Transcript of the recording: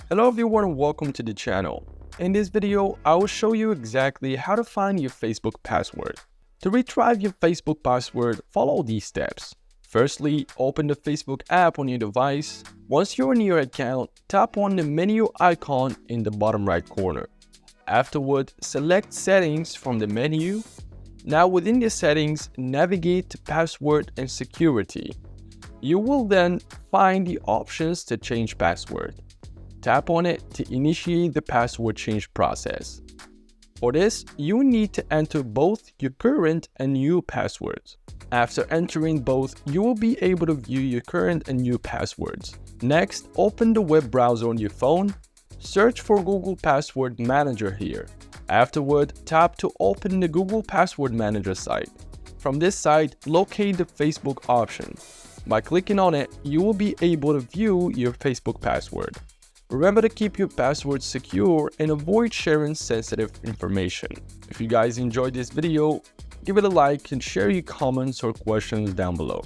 Hello everyone and welcome to the channel. In this video, I will show you exactly how to find your Facebook password. To retrieve your Facebook password, follow these steps. Firstly, open the Facebook app on your device. Once you're in your account, tap on the menu icon in the bottom right corner. Afterward, select Settings from the menu. Now within the settings, navigate to Password and Security. You will then find the options to change password. Tap on it to initiate the password change process. For this, you need to enter both your current and new passwords. After entering both, you will be able to view your current and new passwords. Next, open the web browser on your phone. Search for Google Password Manager here. Afterward, tap to open the Google Password Manager site. From this site, locate the Facebook option. By clicking on it, you will be able to view your Facebook password. Remember to keep your passwords secure and avoid sharing sensitive information. If you guys enjoyed this video, give it a like and share your comments or questions down below.